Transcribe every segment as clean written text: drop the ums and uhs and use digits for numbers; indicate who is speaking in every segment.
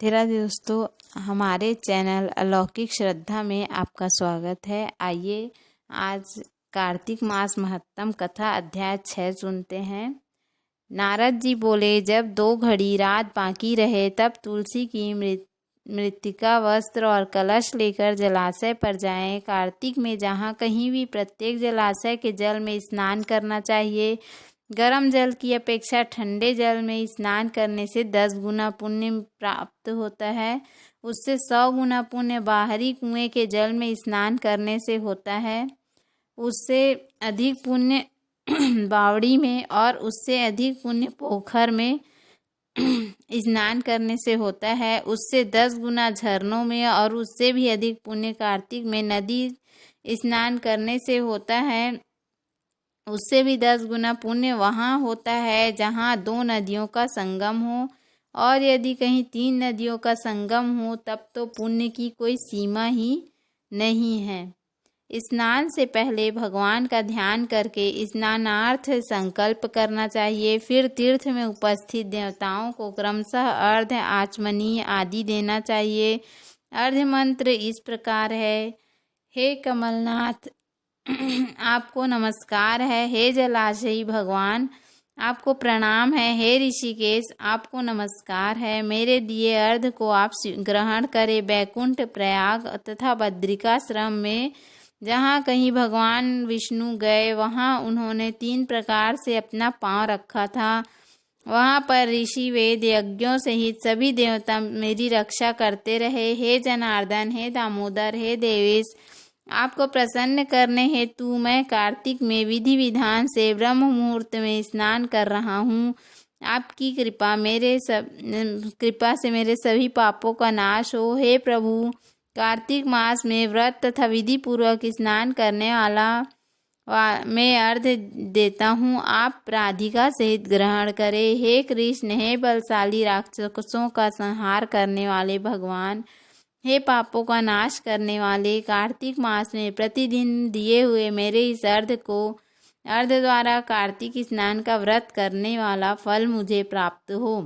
Speaker 1: धीरा दोस्तों, हमारे चैनल अलौकिक श्रद्धा में आपका स्वागत है। आइए आज कार्तिक मास महत्तम कथा अध्याय 6 सुनते हैं। नारद जी बोले, जब 2 घड़ी रात बाकी रहे तब तुलसी की मृत्तिका वस्त्र और कलश लेकर जलाशय पर जाएं। कार्तिक में जहाँ कहीं भी प्रत्येक जलाशय के जल में स्नान करना चाहिए। गर्म जल की अपेक्षा ठंडे जल में स्नान करने से 10 गुना पुण्य प्राप्त होता है। उससे 100 गुना पुण्य बाहरी कुएं के जल में स्नान करने से होता है। उससे अधिक पुण्य बावड़ी में और उससे अधिक पुण्य पोखर में स्नान करने से होता है। उससे 10 गुना झरनों में और उससे भी अधिक पुण्य कार्तिक में नदी स्नान करने से होता है। उससे भी 10 गुना पुण्य वहाँ होता है जहाँ 2 नदियों का संगम हो, और यदि कहीं 3 नदियों का संगम हो तब तो पुण्य की कोई सीमा ही नहीं है। स्नान से पहले भगवान का ध्यान करके स्नानार्थ संकल्प करना चाहिए। फिर तीर्थ में उपस्थित देवताओं को क्रमशः अर्घ्य, आचमनीय आदि देना चाहिए। अर्घ्य मंत्र इस प्रकार है। हे कमलनाथ, आपको नमस्कार है। हे जलाशयी भगवान, आपको प्रणाम है। हे ऋषिकेश, आपको नमस्कार है। मेरे दिए अर्घ्य को आप ग्रहण करें। बैकुंठ, प्रयाग तथा बद्रिकाश्रम में जहाँ कहीं भगवान विष्णु गए वहाँ उन्होंने 3 प्रकार से अपना पांव रखा था। वहाँ पर ऋषि, वेद, यज्ञों सहित सभी देवता मेरी रक्षा करते रहे। हे जनार्दन, हे दामोदर, हे देवेश, आपको प्रसन्न करने हेतु मैं कार्तिक में विधि विधान से ब्रह्म मुहूर्त में स्नान कर रहा हूँ। आपकी कृपा से मेरे सभी पापों का नाश हो। हे प्रभु, कार्तिक मास में व्रत तथा विधि पूर्वक स्नान करने वाला मैं अर्घ्य देता हूँ, आप राधिका सहित ग्रहण करें। हे कृष्ण, हे बलशाली राक्षसों का संहार करने वाले भगवान, हे पापों का नाश करने वाले, कार्तिक मास में प्रतिदिन दिए हुए मेरे इस अर्घ्य द्वारा कार्तिक स्नान का व्रत करने वाला फल मुझे प्राप्त हो।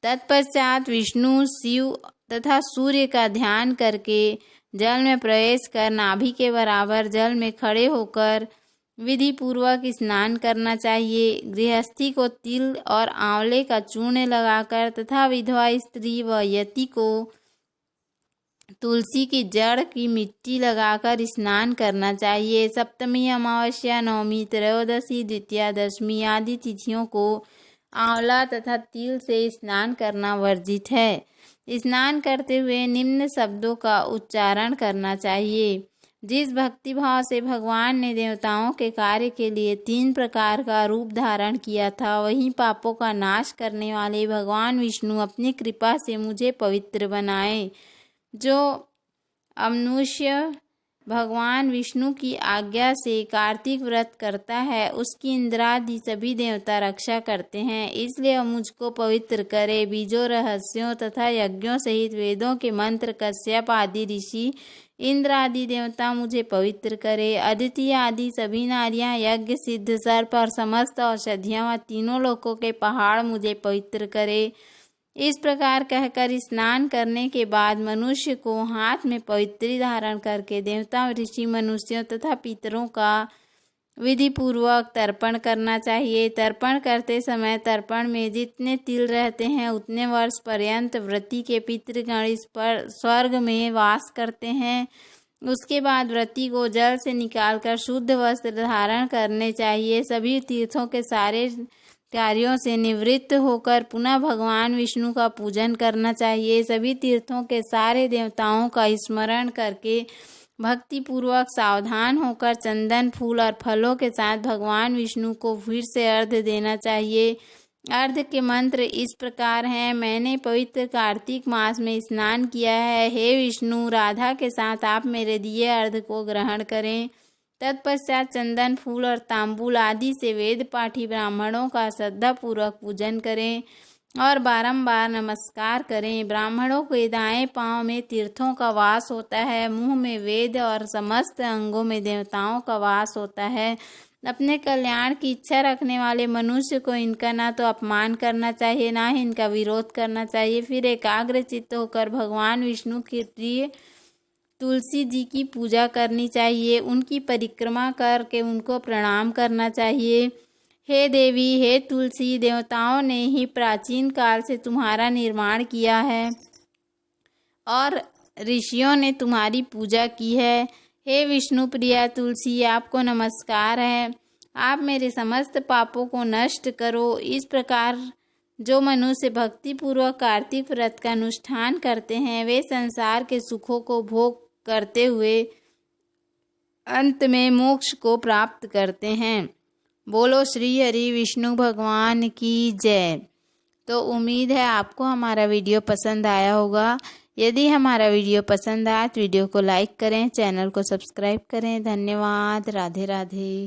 Speaker 1: तत्पश्चात विष्णु, शिव तथा सूर्य का ध्यान करके जल में प्रवेश कर नाभि के बराबर जल में खड़े होकर विधि पूर्वक स्नान करना चाहिए। गृहस्थी को तिल और आंवले का चूर्ण लगाकर तथा विधवा स्त्री व यति को तुलसी की जड़ की मिट्टी लगाकर स्नान करना चाहिए। सप्तमी, अमावस्या, नवमी, त्रयोदशी, द्वितीया, दशमी आदि तिथियों को आंवला तथा तिल से स्नान करना वर्जित है। स्नान करते हुए निम्न शब्दों का उच्चारण करना चाहिए। जिस भक्ति भाव से भगवान ने देवताओं के कार्य के लिए 3 प्रकार का रूप धारण किया था, वहीं पापों का नाश करने वाले भगवान विष्णु अपनी कृपा से मुझे पवित्र बनाए। जो अमनुष्य भगवान विष्णु की आज्ञा से कार्तिक व्रत करता है उसकी इंद्रादि सभी देवता रक्षा करते हैं, इसलिए मुझको पवित्र करे। बीजों, रहस्यों तथा यज्ञों सहित वेदों के मंत्र, कश्यप आदि ऋषि, इंद्र आदि देवता मुझे पवित्र करे। अदिति आदि सभी नारियां, यज्ञ, सिद्ध, सर्प और समस्त औषधियां व तीनों लोकों के पहाड़ मुझे पवित्र करे। इस प्रकार कहकर स्नान करने के बाद मनुष्य को हाथ में पवित्री धारण करके देवता, ऋषि, मनुष्यों तथा पितरों का विधि पूर्वक तर्पण करना चाहिए। तर्पण करते समय तर्पण में जितने तिल रहते हैं उतने वर्ष पर्यंत व्रती के पितृगण इस पर स्वर्ग में वास करते हैं। उसके बाद व्रती को जल से निकालकर शुद्ध वस्त्र धारण करने चाहिए। सभी तीर्थों के सारे कार्यों से निवृत्त होकर पुनः भगवान विष्णु का पूजन करना चाहिए। सभी तीर्थों के सारे देवताओं का स्मरण करके भक्ति पूर्वक सावधान होकर चंदन, फूल और फलों के साथ भगवान विष्णु को फिर से अर्घ्य देना चाहिए। अर्घ्य के मंत्र इस प्रकार हैं। मैंने पवित्र कार्तिक मास में स्नान किया है। हे विष्णु, राधा के साथ आप मेरे दिए अर्घ्य को ग्रहण करें। तत्पश्चात चंदन, फूल और तांबूल आदि से वेद पाठी ब्राह्मणों का श्रद्धापूर्वक पूजन करें और बारंबार नमस्कार करें। ब्राह्मणों के दाएं पांव में तीर्थों का वास होता है, मुंह में वेद और समस्त अंगों में देवताओं का वास होता है अपने कल्याण की इच्छा रखने वाले मनुष्य को इनका ना तो अपमान करना चाहिए, ना ही इनका विरोध करना चाहिए। फिर एकाग्रचित्त होकर भगवान विष्णु के प्रिय तुलसी जी की पूजा करनी चाहिए। उनकी परिक्रमा करके उनको प्रणाम करना चाहिए। हे देवी, हे तुलसी, देवताओं ने ही प्राचीन काल से तुम्हारा निर्माण किया है और ऋषियों ने तुम्हारी पूजा की है। हे विष्णु प्रिया तुलसी, आपको नमस्कार है। आप मेरे समस्त पापों को नष्ट करो। इस प्रकार जो मनुष्य भक्तिपूर्वक कार्तिक व्रत का अनुष्ठान करते हैं, वे संसार के सुखों को भोग करते हुए अंत में मोक्ष को प्राप्त करते हैं। बोलो श्री हरि विष्णु भगवान की जय। तो उम्मीद है आपको हमारा वीडियो पसंद आया होगा। यदि हमारा वीडियो पसंद आया तो वीडियो को लाइक करें, चैनल को सब्सक्राइब करें। धन्यवाद। राधे राधे।